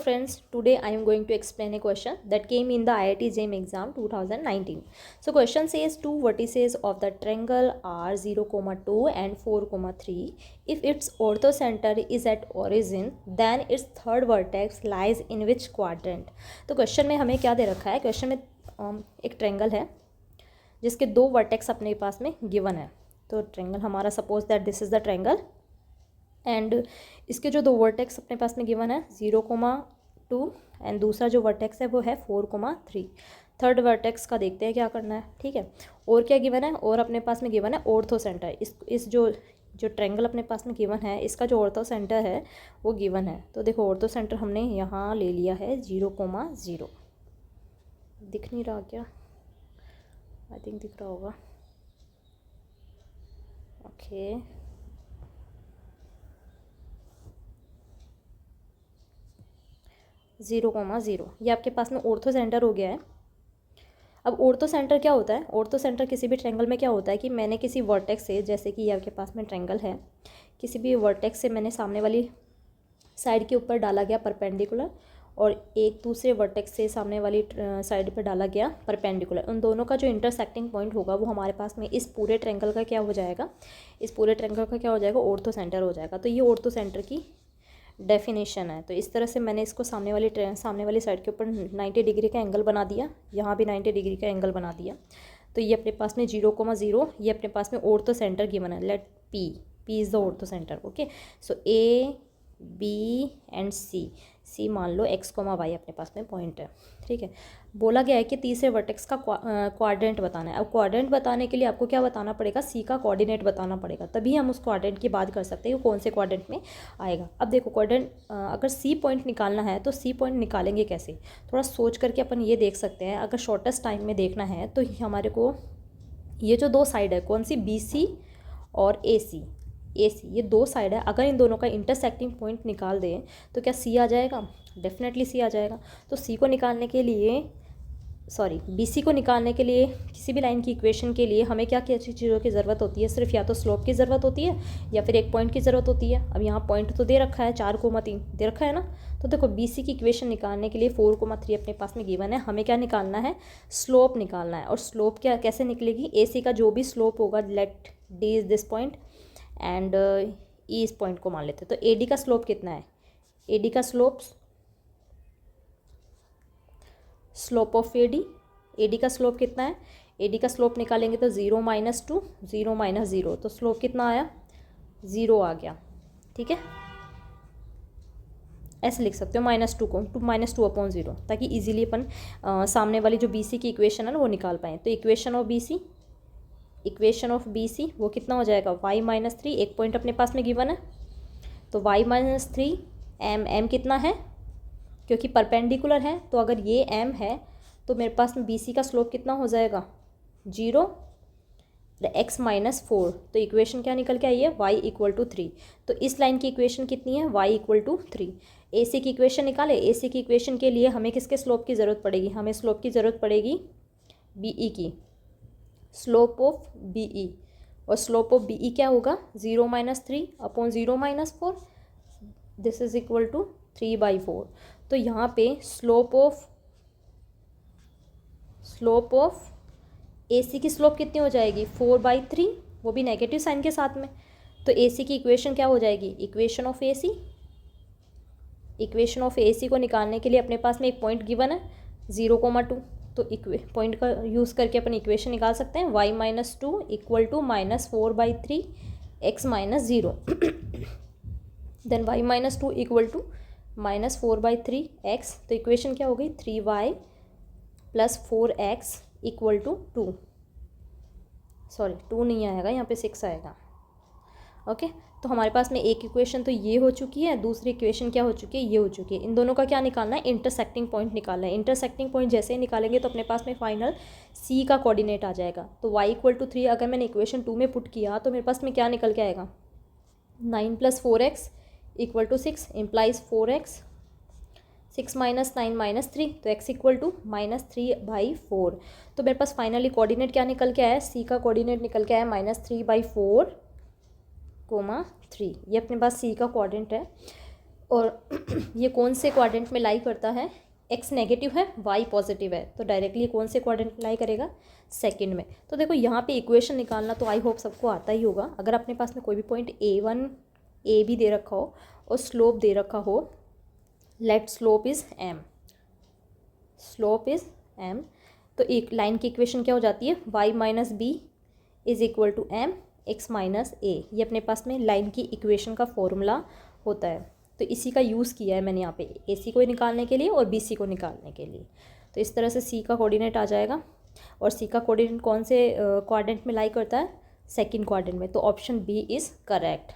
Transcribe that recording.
friends, today I am going to explain a question that came in the IIT JEM exam 2019. So question says two vertices of the triangle are 0,2 and 4,3. If its orthocenter is at origin, then its third vertex lies in which quadrant? तो question में हमें क्या दे रखा है? Question में एक triangle है जिसके दो वर्टेक्स अपने पास में गिवन है. तो ट्रायंगल हमारा suppose that this is the triangle and इसके जो दो वर्टेक्स अपने पास में गिवन है 0,2 एंड दूसरा जो वर्टेक्स है वो है 4,3. थर्ड वर्टेक्स का देखते हैं क्या करना है. ठीक है, और क्या गिवन है? और अपने पास में गिवन है ऑर्थो सेंटर. इस जो ट्रायंगल अपने पास में गिवन है इसका जो ऑर्थो सेंटर है वो गिवन है. तो देखो ऑर्थो सेंटर हमने यहाँ ले लिया है 0,0. दिख नहीं रहा क्या? आई थिंक दिख रहा होगा. ओके, 0,0 ये आपके पास में ऑर्थो सेंटर हो गया है. अब ऑर्थो सेंटर क्या होता है? ऑर्थो सेंटर किसी भी ट्रायंगल में क्या होता है कि मैंने किसी वर्टेक्स से, जैसे कि ये आपके पास में ट्रायंगल है, किसी भी वर्टेक्स से मैंने सामने वाली साइड के ऊपर डाला गया परपेंडिकुलर और एक दूसरे वर्टेक्स से सामने वाली साइड पर डाला गया परपेंडिकुलर. उन दोनों का जो इंटरसेक्टिंग पॉइंट होगा वो हमारे पास में इस पूरे ट्रायंगल का क्या हो जाएगा? इस पूरे ट्रायंगल का क्या हो जाएगा? ऑर्थो सेंटर हो जाएगा. तो ये ऑर्थो सेंटर की डेफिनेशन है. तो इस तरह से मैंने इसको सामने वाली साइड के ऊपर 90 डिग्री का एंगल बना दिया, यहाँ भी 90 डिग्री का एंगल बना दिया. तो ये अपने पास में 0,0 ये अपने पास में ऑर्थो सेंटर गिवन है. Let P is the ortho centre. Okay, so A B and C मान लो x,y अपने पास में पॉइंट है. ठीक है, बोला गया है कि तीसरे वर्टेक्स का क्वाड्रेंट बताना है. अब क्वाड्रेंट बताने के लिए आपको क्या बताना पड़ेगा? सी का कोऑर्डिनेट बताना पड़ेगा, तभी हम उस क्वाड्रेंट की बात कर सकते हैं वो कौन से क्वाड्रेंट में आएगा. अब देखो क्वाड्रेंट अगर सी पॉइंट निकालना है तो सी पॉइंट निकालेंगे कैसे? थोड़ा सोच करके अपन ये देख सकते हैं. अगर शॉर्टेस्ट टाइम में देखना है तो हमारे को ये जो दो साइड है, कौन सी? बी सी और ए सी, ये दो साइड है. अगर इन दोनों का इंटरसेक्टिंग पॉइंट निकाल दें तो क्या सी आ जाएगा? डेफिनेटली सी आ जाएगा. तो सी को निकालने के लिए, BC को निकालने के लिए, किसी भी लाइन की इक्वेशन के लिए हमें क्या क्या चीज़ों की ज़रूरत होती है? सिर्फ या तो स्लोप की ज़रूरत होती है या फिर एक पॉइंट की ज़रूरत होती है. अब यहाँ पॉइंट तो दे रखा है 4,3 दे रखा है ना. तो देखो BC की इक्वेशन निकालने के लिए 4,3 अपने पास में गिवन है. हमें क्या निकालना है? स्लोप निकालना है. और स्लोप क्या कैसे निकलेगी? AC का जो भी स्लोप होगा, let D is this point and E इस पॉइंट को मान लेते हैं. तो AD का स्लोप कितना है? AD का स्लोप ऑफ AD का स्लोप कितना है? AD का स्लोप निकालेंगे तो 0 - 2 0 - 0, तो स्लोप कितना आया? 0 आ गया. ठीक है, ऐसे लिख सकते हो -2 को -2/0, ताकि इजीली अपन सामने वाली जो BC की इक्वेशन है ना वो निकाल पाएँ. तो इक्वेशन ऑफ BC वो कितना हो जाएगा? y - 3. एक पॉइंट अपने पास में गिवन है तो y - 3 m कितना है? क्योंकि परपेंडिकुलर है तो अगर ये m है तो मेरे पास में BC का स्लोप कितना हो जाएगा? 0 x - 4. तो इक्वेशन क्या निकल के आई है? y = 3. तो इस लाइन की इक्वेशन कितनी है? y = 3. AC की इक्वेशन निकाले. AC की इक्वेशन के लिए हमें किसके स्लोप की ज़रूरत पड़ेगी? हमें स्लोप की ज़रूरत पड़ेगी BE की, स्लोप ऑफ BE. और स्लोप ऑफ BE क्या होगा? 0 - 3/0 - 4. This is equal to 3/4. तो यहाँ पे स्लोप ऑफ AC की स्लोप कितनी हो जाएगी? 4/3, वो भी नेगेटिव साइन के साथ में. तो AC की इक्वेशन क्या हो जाएगी? इक्वेशन ऑफ AC को निकालने के लिए अपने पास में एक पॉइंट गिवन है 0,2. तो पॉइंट का यूज़ करके अपन इक्वेशन निकाल सकते हैं. y - 2 = -4/3 x - 0. Then y - 2 = -4/3 x. तो इक्वेशन क्या हो गई? 3y + 4x = 2. 2 नहीं आएगा यहाँ पे, 6 आएगा. ओके, तो हमारे पास में एक इक्वेशन तो ये हो चुकी है, दूसरी इक्वेशन क्या हो चुकी है? ये हो चुकी है. इन दोनों का क्या निकालना है? इंटरसेक्टिंग पॉइंट निकालना है. इंटरसेक्टिंग पॉइंट जैसे ही निकालेंगे तो अपने पास में फाइनल C का कोऑर्डिनेट आ जाएगा. तो y = 3 अगर मैंने इक्वेशन 2 में पुट किया तो मेरे पास में क्या निकल के आएगा? 9 + 4x = 6 इम्प्लाइज 4x. 6 - 9 - 3, तो x = -3/4. तो मेरे पास फाइनली कोऑर्डिनेट क्या निकल के आया? C का कोऑर्डिनेट निकल के आया -3/4, 3. ये अपने पास C का कोऑर्डिनेट है. और ये कौन से क्वाड्रेंट में लाई करता है, एक्स नेगेटिव है वाई पॉजिटिव है, तो डायरेक्टली कौन से क्वाड्रेंट में लाई करेगा, सेकंड में। तो देखो यहाँ पे इक्वेशन निकालना तो आई होप सबको आता ही होगा। अगर अपने पास में कोई भी पॉइंट A1 ए भी दे रखा हो और स्लोप दे रखा हो, let slope is m, slope is m, तो एक लाइन की इक्वेशन क्या हो जाती है, y minus b is equal to m x minus a। ये अपने पास में लाइन की इक्वेशन का फॉर्मूला होता है। तो इसी का यूज़ किया है मैंने यहाँ पे AC को निकालने के लिए और BC को निकालने के लिए। तो इस तरह से C का कोऑर्डिनेट आ जाएगा, और C का कोऑर्डिनेट कौन से क्वाड्रेंट में लाई करता है, सेकंड क्वाड्रेंट में। तो ऑप्शन बी इज़ करेक्ट।